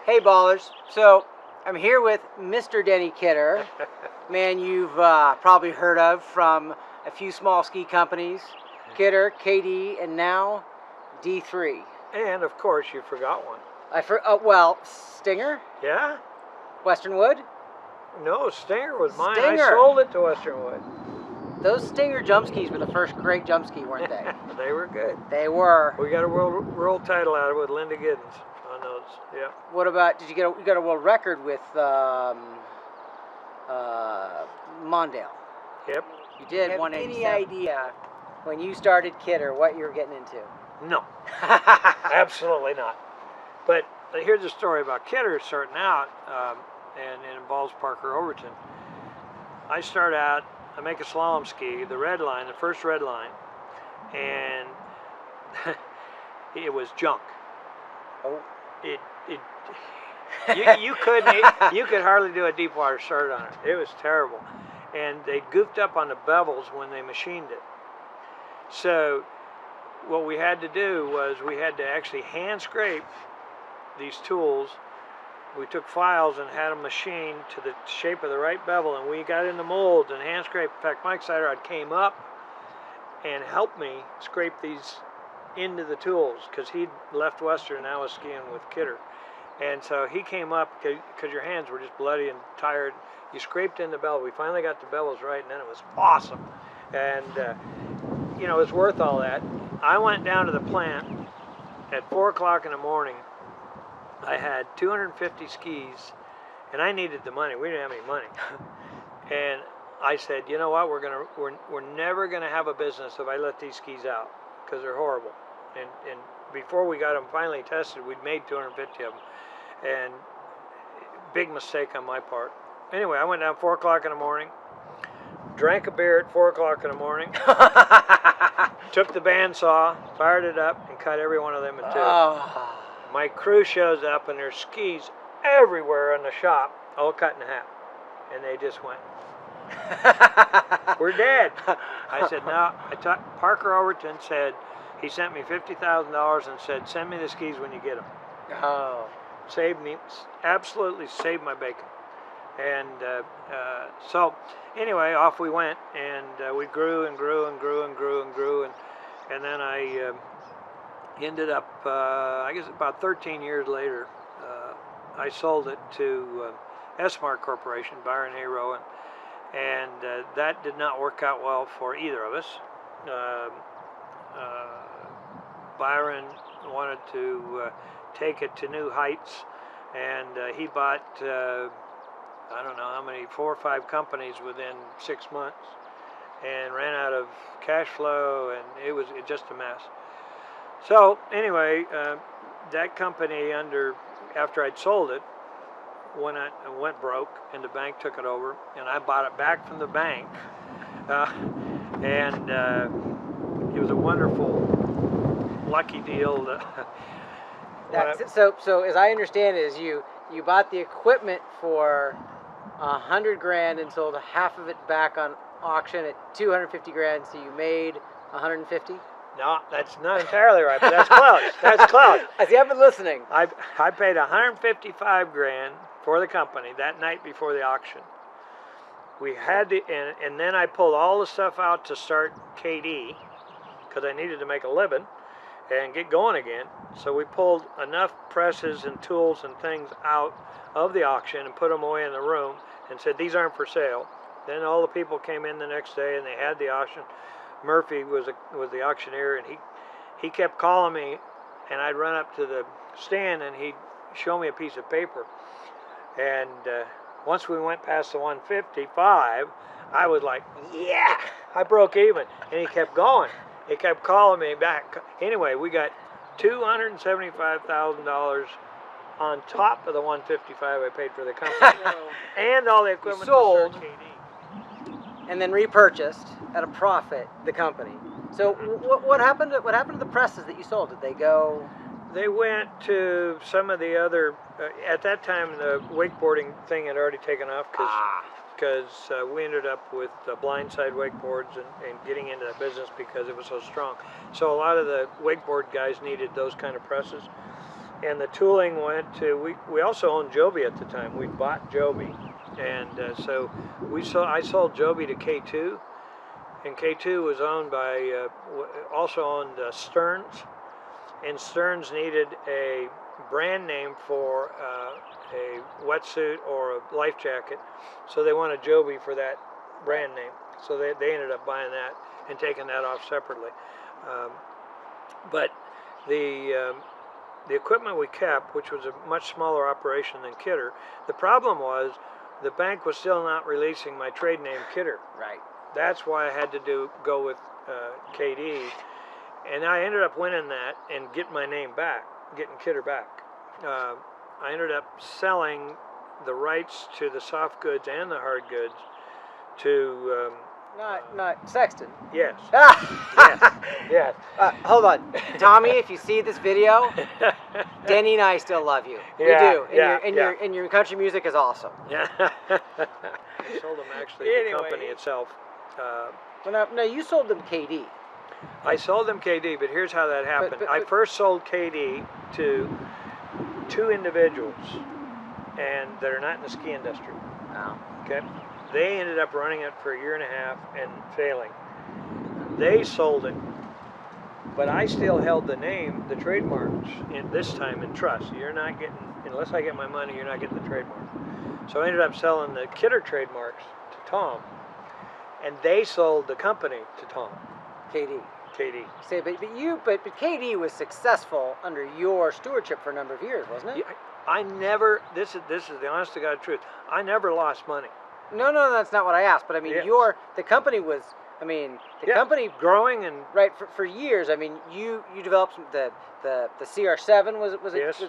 Hey ballers, so I'm here with Mr. Denny Kidder, man you've probably heard of from a few small ski companies, Kidder, KD, and now D3. And of course you forgot one. Well, Stinger? Yeah? Western Wood? No, Stinger was mine. Stinger. I sold it to Western Wood. Those Stinger jump skis were the first great jump ski, weren't they? They were good. They were. We got a world title out of it with Linda Giddens on those. Yeah. What about, you got a world record with Mondale? Yep. You did. Have 187. any idea? When you started Kidder, what you were getting into? No. Absolutely not. But here's a story about Kidder starting out, and it involves Parker Overton. I start out, I make a slalom ski, the red line, the first red line, and it was junk. Oh. You could hardly do a deep water start on it. It was terrible, and they goofed up on the bevels when they machined it. So what we had to do was we had to actually hand scrape these tools. We took files and had them machined to the shape of the right bevel, and we got in the molds and hand scraped. In fact, Mike Siderod came up and helped me scrape these into the tools because he'd left Western and I was skiing with Kidder. And so he came up because your hands were just bloody and tired. You scraped in the bevel. We finally got the bevels right, and then it was awesome. And you know, it's worth all that. I went down to the plant at 4 o'clock in the morning. I had 250 skis, and I needed the money. We didn't have any money. And I said, you know what? We're never gonna have a business if I let these skis out because they're horrible. And before we got them finally tested, we'd made 250 of them, and big mistake on my part. Anyway, I went down 4 o'clock in the morning, drank a beer at 4 o'clock in the morning, took the bandsaw, fired it up, and cut every one of them in two. Oh. My crew shows up, and there's skis everywhere in the shop, all cut in half, and they just went, we're dead. I said, no. Parker Overton said, he sent me $50,000 and said, send me the skis when you get them. Oh. Saved me, absolutely saved my bacon. And so anyway, off we went, and we grew and grew and grew and grew and grew, and then I ended up, I guess about 13 years later, I sold it to S-Mart Corporation, Byron Hayrow, and that did not work out well for either of us. Byron wanted to take it to new heights, and he bought I don't know how many, 4 or 5 companies within 6 months, and ran out of cash flow, and it was just a mess. So anyway, that company, after I'd sold it, went broke, and the bank took it over, and I bought it back from the bank, and it was a wonderful, lucky deal. So as I understand it, is you bought the equipment for $100 grand and sold half of it back on auction at 250 grand, so you made 150? No, that's not entirely right, but that's close. That's close. I see, I've been listening. I paid 155 grand for the company that night before the auction. We had to, and then I pulled all the stuff out to start KD because I needed to make a living and get going again. So we pulled enough presses and tools and things out of the auction and put them away in the room and said, these aren't for sale. Then all the people came in the next day and they had the auction. Murphy was the auctioneer, and he kept calling me, and I'd run up to the stand and he'd show me a piece of paper. And once we went past the 155, I was like, yeah, I broke even. And he kept going. He kept calling me back. Anyway, we got $275,000 on top of the 155 I paid for the company, and all the equipment sold, to KD. And then repurchased at a profit the company. So what happened to the presses that you sold? Did they go? They went to some of the other. At that time, the wakeboarding thing had already taken off because we ended up with blindside wakeboards and getting into that business because it was so strong. So a lot of the wakeboard guys needed those kind of presses. And the tooling went to, we also owned Joby at the time. We bought Joby. And so I sold Joby to K2. And K2 was owned by, also owned Stearns. And Stearns needed a brand name for a wetsuit or a life jacket. So they wanted Joby for that brand name. So they ended up buying that and taking that off separately. But the equipment we kept, which was a much smaller operation than Kidder, the problem was the bank was still not releasing my trade name Kidder. Right. That's why I had to go with KD, and I ended up winning that and getting my name back, getting Kidder back. I ended up selling the rights to the soft goods and the hard goods to not Sexton. yes. Yes. Yes. Hold on, Tommy. If you see this video, Denny and I still love you. Yeah, We do. And your country music is awesome. Yeah. I sold them actually to the company itself. Well, no, you sold them KD. I sold them KD, but here's how that happened. I first sold KD to two individuals, and that are not in the ski industry. Oh. Okay. They ended up running it for a year and a half and failing. They sold it, but I still held the name, the trademarks, this time in trust. You're not getting, unless I get my money, you're not getting the trademark. So I ended up selling the Kidder trademarks to Tom, and they sold the company to Tom. KD. KD. Say, but KD was successful under your stewardship for a number of years, wasn't it? I never. This is the honest to God truth. I never lost money. No, that's not what I asked. But I mean, Yes. the company was. I mean, the company growing and right for years. I mean, you developed the CR7 was yes.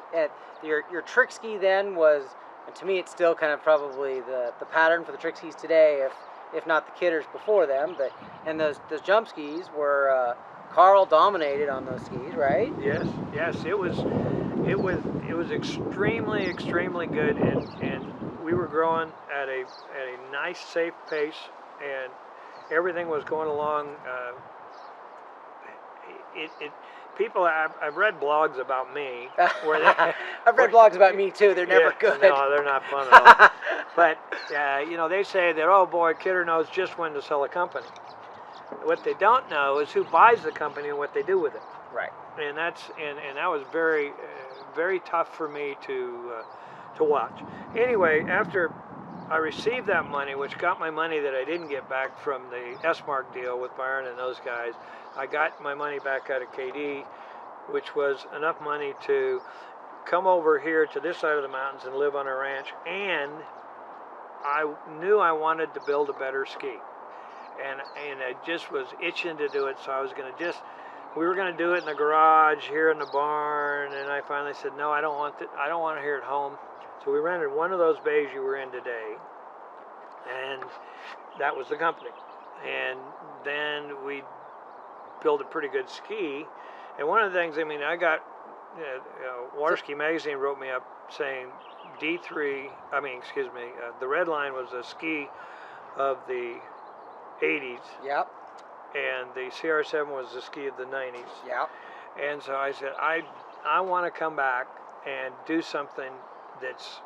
Your trick ski then was, and to me it's still kind of probably the pattern for the trick skis today, if not the Kidders before them. But and those jump skis were Carl dominated on those skis, right? Yes, it was extremely good, and we were growing at a nice, safe pace, and everything was going along. People, I've read blogs about me where I've read blogs about me too. They're never good. No, they're not fun at all. But they say that, oh boy, Kidder knows just when to sell a company. What they don't know is who buys the company and what they do with it. Right. And that was very, very tough for me to watch. Anyway, after I received that money, which got my money that I didn't get back from the S-Mark deal with Byron and those guys, I got my money back out of KD, which was enough money to come over here to this side of the mountains and live on a ranch. And I knew I wanted to build a better ski. And I just was itching to do it, so I was going to we were going to do it in the garage, here in the barn, and I finally said, no, I don't want it here at home. So we rented one of those bays you were in today, and that was the company. And then we built a pretty good ski. And one of the things, I got, Water Ski Magazine wrote me up saying D3, the Red Line was a ski of the 80s. Yep. And the CR7 was the ski of the 90s. Yep. And so I said, I want to come back and do something that's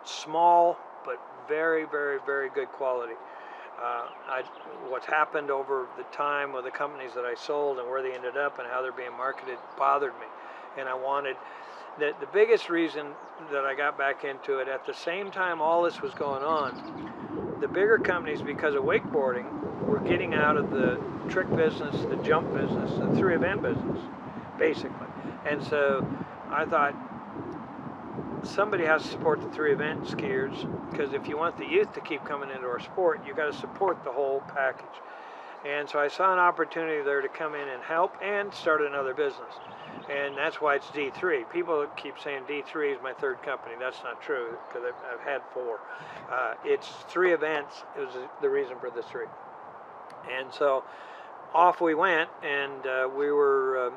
small but very, very, very good quality. What's happened over the time with the companies that I sold and where they ended up and how they're being marketed bothered me. And I wanted, the biggest reason that I got back into it, at the same time all this was going on, the bigger companies, because of wakeboarding, were getting out of the trick business, the jump business, the 3-event business, basically. And so I thought, somebody has to support the 3-event skiers, because if you want the youth to keep coming into our sport, you got to support the whole package. And so I saw an opportunity there to come in and help and start another business. And that's why it's D3. People keep saying D3 is my third company. That's not true, because I've had 4. It's 3 events. It was the reason for the 3. And so off we went, and we were...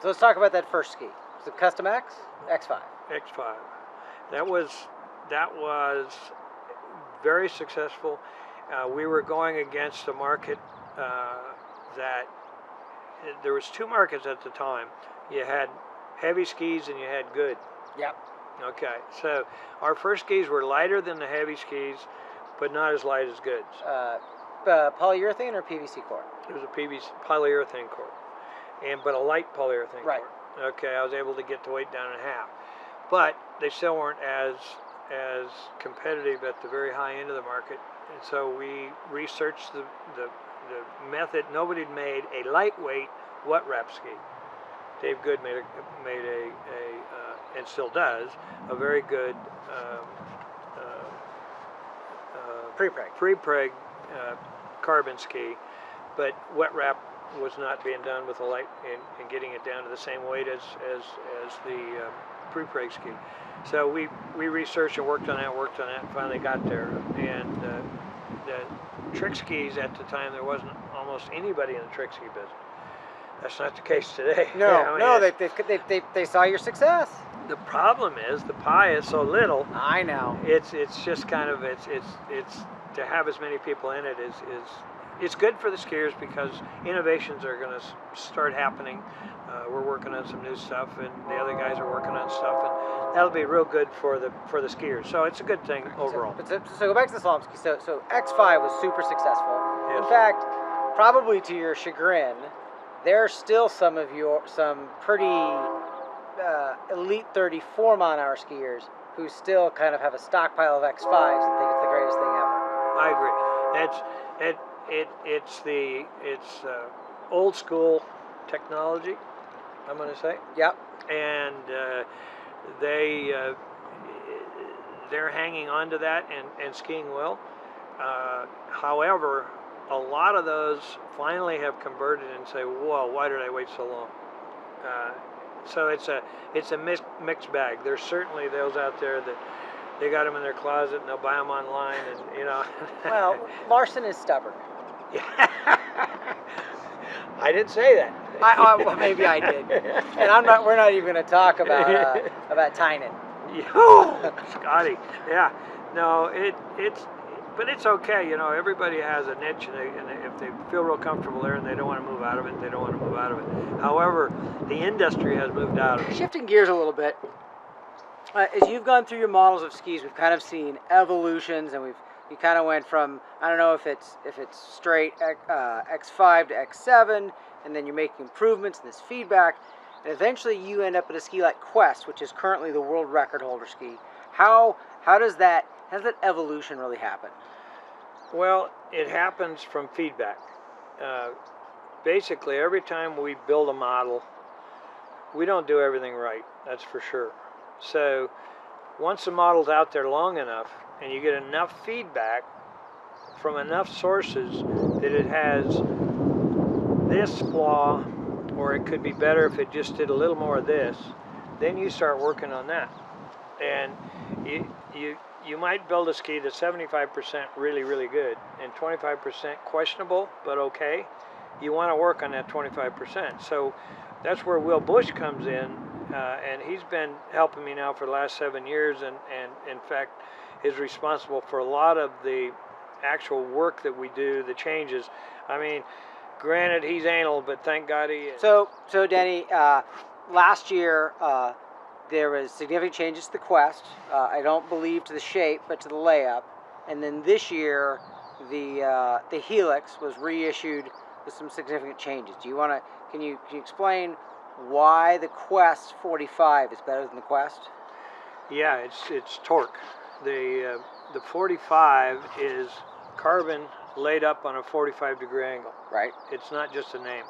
So let's talk about that first ski. Was it Custom X? X5. X5. That was very successful. We were going against a market that there was 2 markets at the time. You had heavy skis and you had good. Yep. Okay, so our first skis were lighter than the heavy skis, but not as light as goods. Polyurethane or PVC core? It was a PVC polyurethane core, but a light polyurethane Right. core. Okay, I was able to get the weight down in half, but they still weren't as competitive at the very high end of the market. And so we researched the method. Nobody had made a lightweight wet wrap ski. Dave Good made a and still does, a very good pre-preg carbon ski, but wet wrap was not being done with a light and getting it down to the same weight as the pre-preg ski. So we researched and worked on that, and finally got there. And the trick skis at the time, there wasn't almost anybody in the trick ski business. That's not the case today. No, I mean, they saw your success. The problem is the pie is so little. I know. It's just kind of it's to have as many people in it is it's good for the skiers because innovations are going to start happening. We're working on some new stuff, and the other guys are working on stuff, and that'll be real good for the skiers. So it's a good thing overall. So go back to the slalom ski. So X5 was super successful. Yes. In fact, probably to your chagrin, there are still some pretty elite 34 mile-an-hour skiers who still kind of have a stockpile of X5s and think it's the greatest thing ever. I agree. It's old school technology, I'm going to say. Yep. And they're hanging on to that and skiing well. However, a lot of those finally have converted and say, "Whoa, why did I wait so long?" So it's a mixed bag. There's certainly those out there that they got them in their closet and they'll buy them online, and you know. Well, Larson is stubborn. I didn't say that. Well, maybe I did. And we're not even going to talk about Tynan. Scotty. Yeah. No, but it's okay. You know, everybody has a niche, and if they feel real comfortable there and they don't want to move out of it, they don't want to move out of it. However, the industry has moved out of it. Shifting gears a little bit, as you've gone through your models of skis, we've kind of seen evolutions, and you kind of went from, I don't know if it's straight X5 to X7, and then you're making improvements and this feedback, and eventually you end up at a ski like Quest, which is currently the world record holder ski. How does that evolution really happen? Well, it happens from feedback. Basically, every time we build a model, we don't do everything right, that's for sure. So once the model's out there long enough and you get enough feedback from enough sources that it has this flaw, or it could be better if it just did a little more of this, then you start working on that. And you might build a ski that's 75% really, really good and 25% questionable, but okay. You want to work on that 25%. So that's where Will Bush comes in, and he's been helping me now for the last 7 years, and in fact is responsible for a lot of the actual work that we do, the changes. I mean, granted, he's anal, but thank God he is. So Denny, last year there was significant changes to the Quest. I don't believe to the shape, but to the layup. And then this year, the Helix was reissued with some significant changes. Can you explain why the Quest 45 is better than the Quest? Yeah, it's torque. The 45 is carbon laid up on a 45-degree angle. Right. It's not just a name.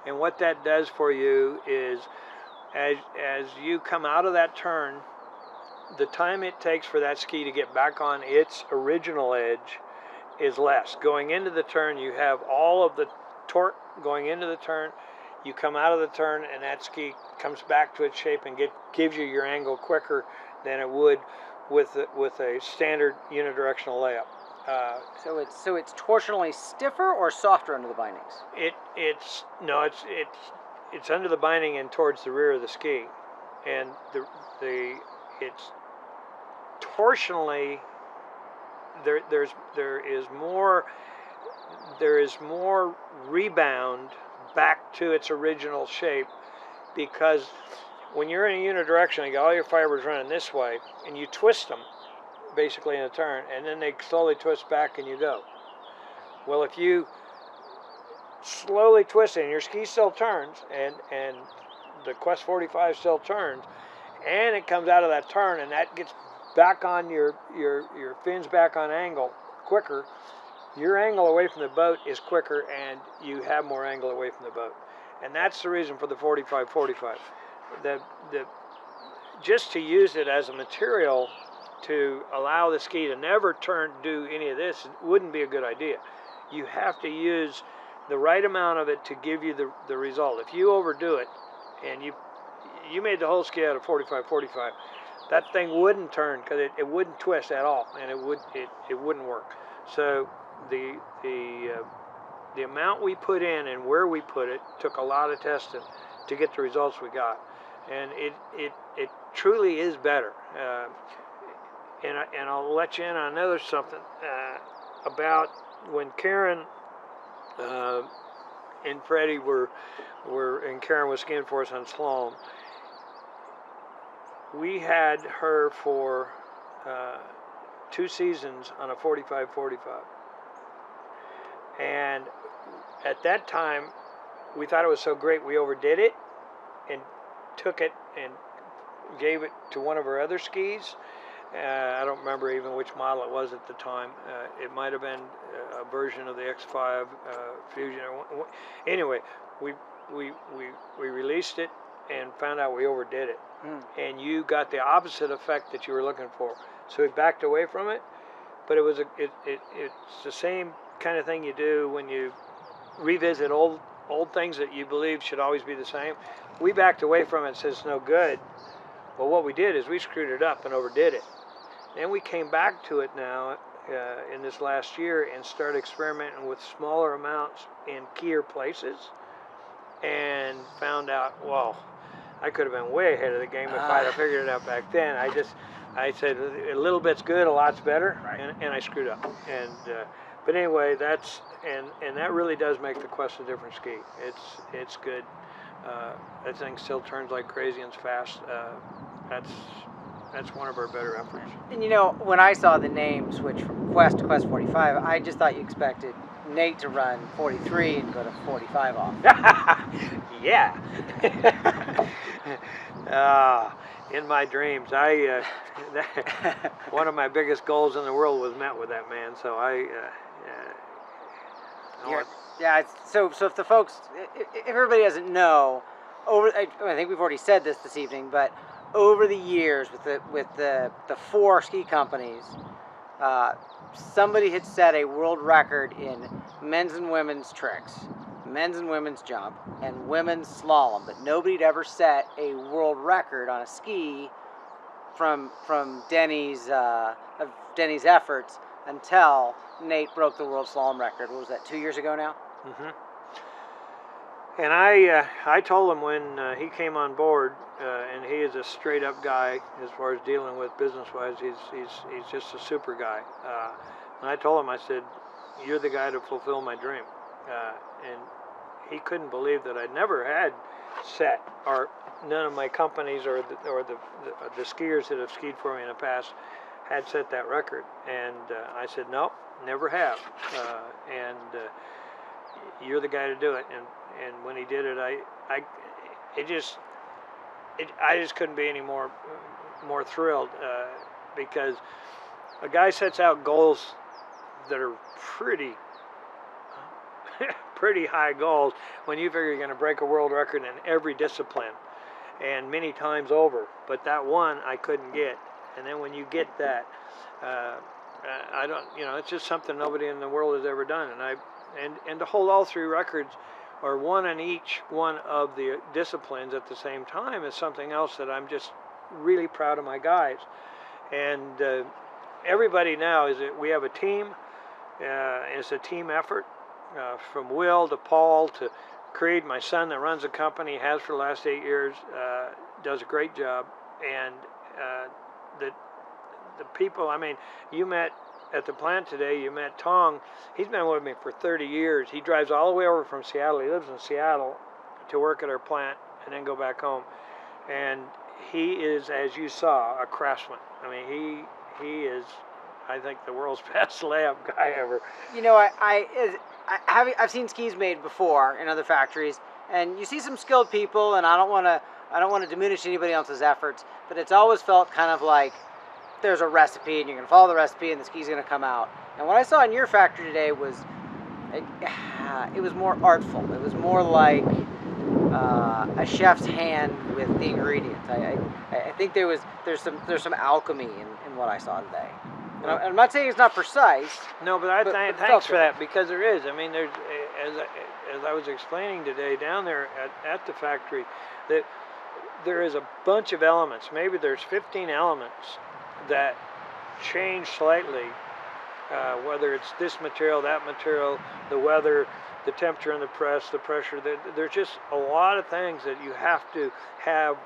And what that does for you is, as you come out of that turn, the time it takes for that ski to get back on its original edge is less. Going into the turn, you have all of the torque going into the turn. You come out of the turn, and that ski comes back to its shape and gives you your angle quicker than it would with a standard unidirectional layup. So it's torsionally stiffer or softer under the bindings? It's under the binding and towards the rear of the ski, and it's torsionally there is more rebound back to its original shape, because when you're in a unidirectional, you got all your fibers running this way, and you twist them basically in a turn, and then they slowly twist back and you go. Well, if you slowly twist it and your ski still turns, and the Quest 45 still turns, and it comes out of that turn, and that gets back on your fins back on angle quicker, your angle away from the boat is quicker, and you have more angle away from the boat. And that's the reason for the 45-45. Just to use it as a material to allow the ski to never do any of this wouldn't be a good idea. You have to use the right amount of it to give you the result. If you overdo it, and you made the whole ski out of 45-45, that thing wouldn't turn, because it wouldn't twist at all, and it wouldn't work. So the amount we put in and where we put it took a lot of testing to get the results we got, and it truly is better. And I'll let you in on another something about when Karen and Freddie and Karen was skiing for us on slalom. We had her for 2 seasons on a 45-45, and at that time we thought it was so great we overdid it and took it and gave it to one of her other skis. I don't remember even which model it was at the time. It might have been a version of the X5 Fusion. Anyway, we released it and found out we overdid it, and you got the opposite effect that you were looking for. So we backed away from it, but it's the same kind of thing you do when you revisit old things that you believe should always be the same. We backed away from it and said it's no good. Well, what we did is we screwed it up and overdid it. Then we came back to it now in this last year and started experimenting with smaller amounts in keyer places, and found out, well, I could have been way ahead of the game if I'd have figured it out back then. I said a little bit's good, a lot's better, right. and I screwed up. And but anyway, and that really does make the Quest a different ski. It's good. That thing still turns like crazy and it's fast. That's one of our better efforts. And you know, when I saw the name switch from Quest to Quest 45, I just thought you expected Nate to run 43 and go to 45 off. Yeah. In my dreams, one of my biggest goals in the world was met with that man. So So if the folks, if everybody doesn't know, I think we've already said this evening, but over the years with the 4 ski companies, somebody had set a world record in men's and women's tricks, men's and women's jump, and women's slalom, but nobody'd ever set a world record on a ski from Denny's efforts until Nate broke the world slalom record. What was that, 2 years ago now? Mm-hmm. And I told him when he came on board, and he is a straight up guy as far as dealing with business wise. He's just a super guy. And I told him, I said, "You're the guy to fulfill my dream." And he couldn't believe that I never had set, or none of my companies or the skiers that have skied for me in the past had set that record. And I said, "Nope, never have." You're the guy to do it. And when he did it, I just couldn't be any more thrilled, because a guy sets out goals that are pretty high goals when you figure you're going to break a world record in every discipline and many times over. But that one I couldn't get, and then when you get that, I don't, it's just something nobody in the world has ever done, and to hold all 3 records, or one in each one of the disciplines at the same time, is something else that I'm just really proud of my guys. And everybody now we have a team. It's a team effort, from Will to Paul to Creed, my son that runs the company, has for the last 8 years, does a great job. And the people, I mean, you met at the plant today, you met Tong. He's been with me for 30 years. He drives all the way over from Seattle. He lives in Seattle to work at our plant and then go back home. and he is, as you saw, a craftsman. I mean, he is, I think, the world's best lab guy ever. You know, I've seen skis made before in other factories, and you see some skilled people, and I don't want to diminish anybody else's efforts, but it's always felt kind of like there's a recipe, and you're going to follow the recipe, and the ski's going to come out. And what I saw in your factory today was, it was more artful. It was more like a chef's hand with the ingredients. I think there's some alchemy in what I saw today. And I'm not saying it's not precise. No, but thanks for that, because there is. I mean, there's, as I was explaining today down there at the factory, that there is a bunch of elements. Maybe there's 15 elements that change slightly, whether it's this material, that material, the weather, the temperature in the press, the pressure. There's just a lot of things that you have to have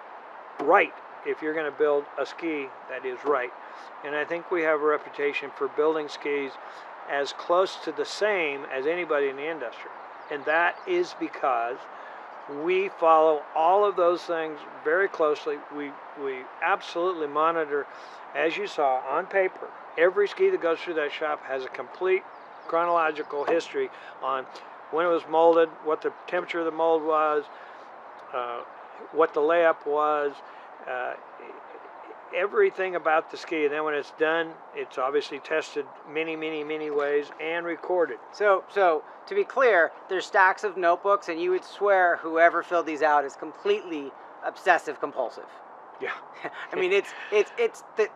right if you're going to build a ski that is right. And I think we have a reputation for building skis as close to the same as anybody in the industry. And that is because we follow all of those things very closely. We absolutely monitor, as you saw on paper, every ski that goes through that shop has a complete chronological history on when it was molded, what the temperature of the mold was, what the layup was, everything about the ski. And then when it's done, it's obviously tested many ways and recorded. So to be clear, there's stacks of notebooks, and you would swear whoever filled these out is completely obsessive compulsive. Yeah. I mean,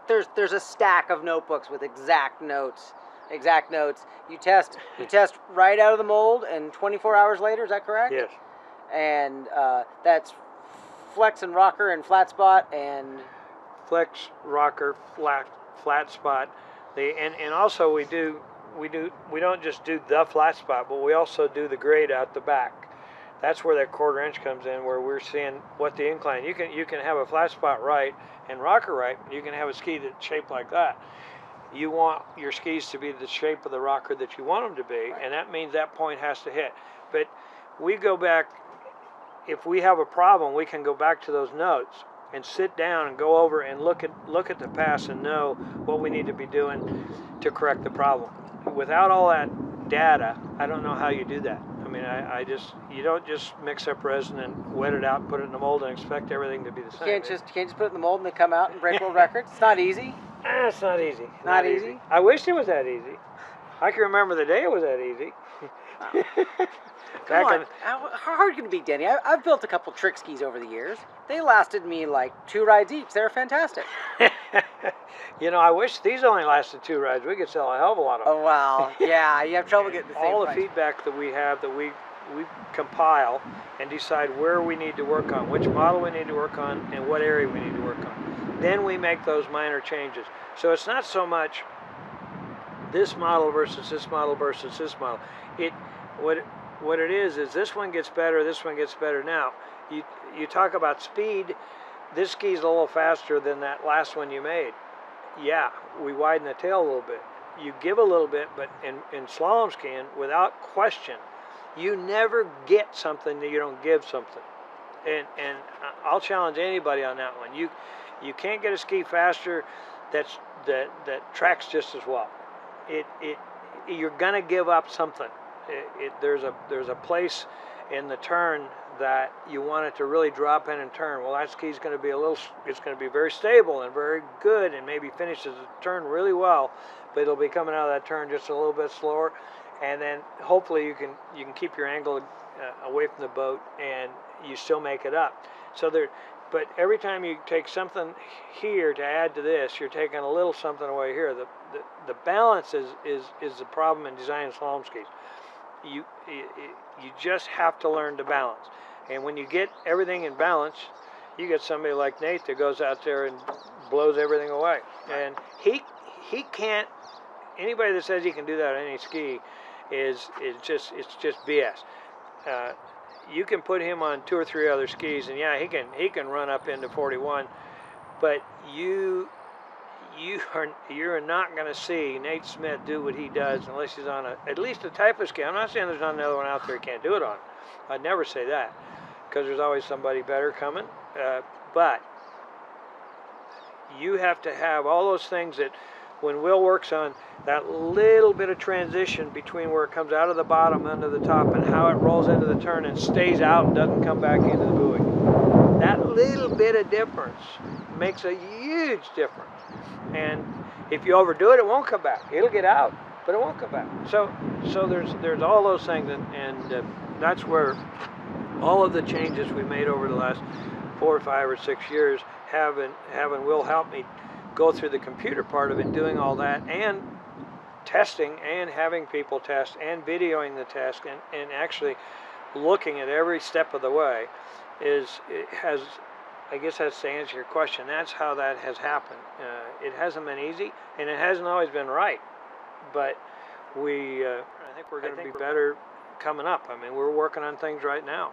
there's a stack of notebooks with exact notes. You test right out of the mold, and 24 hours later. Is that correct? Yes. And that's flex and rocker and flat spot and flex, rocker, flat spot. And also we don't just do the flat spot, but we also do the grade out the back. That's where that 1/4 inch comes in, where we're seeing what the incline. You can have a flat spot right and rocker right. You can have a ski that's shaped like that. You want your skis to be the shape of the rocker that you want them to be, and that means that point has to hit. But we go back, if we have a problem, we can go back to those notes and sit down and go over and look at the past and know what we need to be doing to correct the problem. Without all that data, I don't know how you do that. I mean, you don't just mix up resin and wet it out and put it in the mold and expect everything to be the same. You can't just put it in the mold and they come out and break world records. It's not easy. It's not easy. Not easy? I wish it was that easy. I can remember the day it was that easy. Come on. How hard can it be, Denny? I've built a couple trick skis over the years. They lasted me like 2 rides each. They were fantastic. You know, I wish these only lasted 2 rides. We could sell a hell of a lot of them. Oh, wow. Yeah, you have trouble getting the same all price. The feedback that we have, that we compile and decide where we need to work on, which model we need to work on, and what area we need to work on. Then we make those minor changes. So it's not so much this model versus this model versus this model. What it is this one gets better, this one gets better. Now, you talk about speed. This ski's a little faster than that last one you made. Yeah, we widen the tail a little bit. You give a little bit, but in slalom skiing, without question, you never get something that you don't give something. And I'll challenge anybody on that one. You can't get a ski faster that tracks just as well. You're gonna give up something. There's a place in the turn that you want it to really drop in and turn. Well, that ski's going to be it's going to be very stable and very good, and maybe finishes the turn really well, but it'll be coming out of that turn just a little bit slower, and then hopefully you can keep your angle away from the boat, and you still make it up. But every time you take something here to add to this, you're taking a little something away here. The balance is the problem in designing slalom skis. You just have to learn to balance. And when you get everything in balance, you get somebody like Nate that goes out there and blows everything away. And he can't. Anybody that says he can do that on any ski is just BS. You can put him on 2 or 3 other skis, and yeah, he can run up into 41, but you're not going to see Nate Smith do what he does unless he's on at least a type of ski. I'm not saying there's not another one out there he can't do it on. I'd never say that, because there's always somebody better coming. but you have to have all those things that when Will works on that little bit of transition between where it comes out of the bottom into the top and how it rolls into the turn and stays out and doesn't come back into the buoy. That little bit of difference makes a huge difference. And if you overdo it, it won't come back. It'll get out, but it won't come back. So there's all those things, and that's where all of the changes we made over the last 4 or 5 or 6 years having Will help me go through the computer part of it, doing all that, and testing, and having people test, and videoing the test, and actually looking at every step of the way. I guess that's to answer your question. That's how that has happened. It hasn't been easy, and it hasn't always been right, but I think we're going to be better coming up. I mean, we're working on things right now.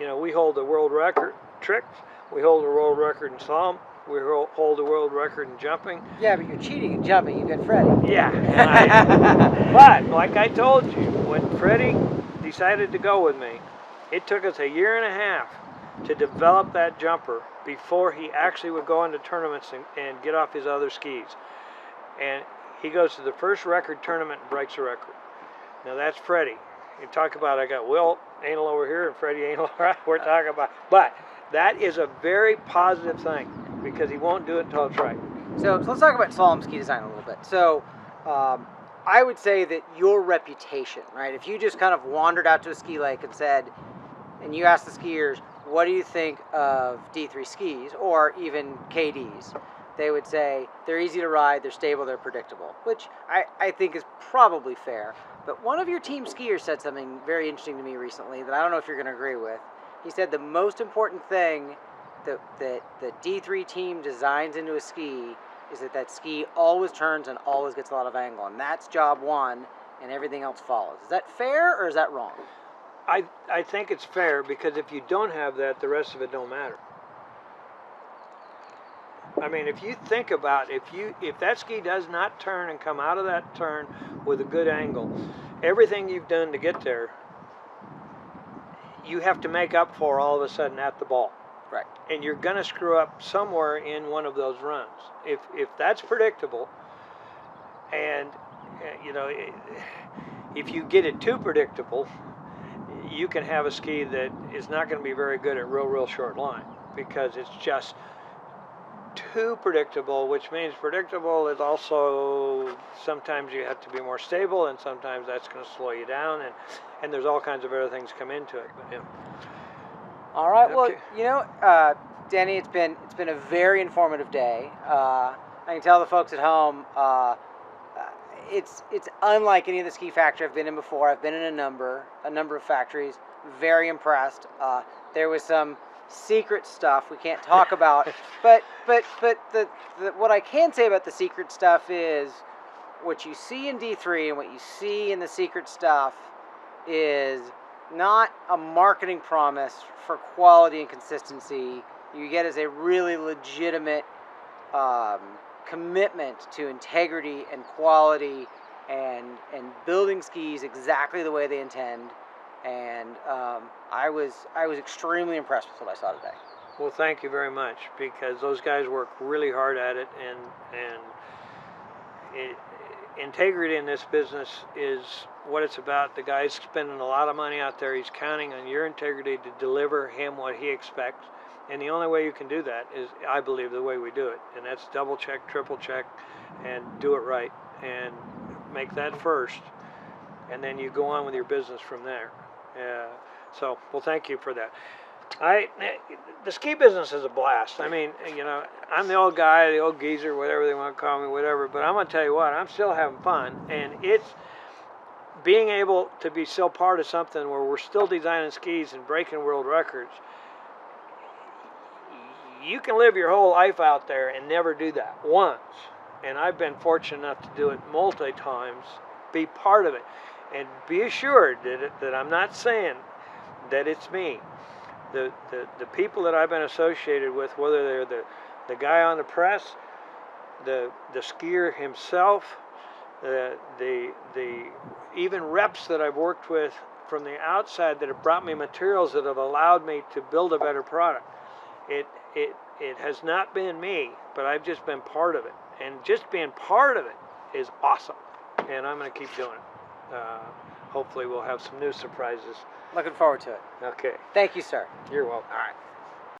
You know, we hold the world record tricks. We hold the world record in slalom. We hold the world record in jumping. Yeah, but you're cheating in jumping. You got Freddie. Yeah. But like I told you, when Freddie decided to go with me, it took us 1.5 years to develop that jumper before he actually would go into tournaments and get off his other skis. And he goes to the first record tournament and breaks a record. Now that's Freddie. You talk about, I got Will anal over here and Freddie anal right. We're talking about, but that is a very positive thing because he won't do it until it's right. So let's talk about slalom ski design a little bit. So I would say that your reputation, right? If you just kind of wandered out to a ski lake and said, and you asked the skiers, what do you think of D3 skis or even KDs? They would say they're easy to ride, they're stable, they're predictable, which I think is probably fair. But one of your team skiers said something very interesting to me recently that I don't know if you're going to agree with. He said the most important thing that the D3 team designs into a ski is that ski always turns and always gets a lot of angle. And that's job one, and everything else follows. Is that fair or is that wrong? I think it's fair because if you don't have that, the rest of it don't matter. I mean, if you think about if that ski does not turn and come out of that turn with a good angle, everything you've done to get there, you have to make up for all of a sudden at the ball. Right. And you're going to screw up somewhere in one of those runs. If that's predictable, and you know, if you get it too predictable, you can have a ski that is not going to be very good at real short line because it's just too predictable, which means predictable is also sometimes you have to be more stable, and sometimes that's going to slow you down, and there's all kinds of other things come into it. But, yeah. All right. Okay. Well, you know, Denny, it's been a very informative day. I can tell the folks at home it's unlike any of the ski factories I've been in before. I've been in a number of factories. Very impressed. There was some secret stuff we can't talk about, but the what I can say about the secret stuff is what you see in D3 and what you see in the secret stuff is not a marketing promise for quality and consistency. You get as a really legitimate commitment to integrity and quality and building skis exactly the way they intend. And I was extremely impressed with what I saw today. Well, thank you very much, because those guys work really hard at it, and integrity in this business is what it's about. The guy's spending a lot of money out there. He's counting on your integrity to deliver him what he expects. And the only way you can do that is, I believe, the way we do it. And that's double check, triple check, and do it right. And make that first. And then you go on with your business from there. So, well, thank you for that. The ski business is a blast. I mean, you know, I'm the old guy, the old geezer, whatever they want to call me, whatever. But I'm going to tell you what, I'm still having fun. And it's being able to be still part of something where we're still designing skis and breaking world records. You can live your whole life out there and never do that once. And I've been fortunate enough to do it multi times, be part of it. And be assured that I'm not saying that it's me. The people that I've been associated with, whether they're the guy on the press, the skier himself, the even reps that I've worked with from the outside that have brought me materials that have allowed me to build a better product. it has not been me, but I've just been part of it. And just being part of it is awesome. And I'm going to keep doing it. Hopefully we'll have some new surprises. Looking forward to it. Okay. Thank you, sir. You're welcome. All right.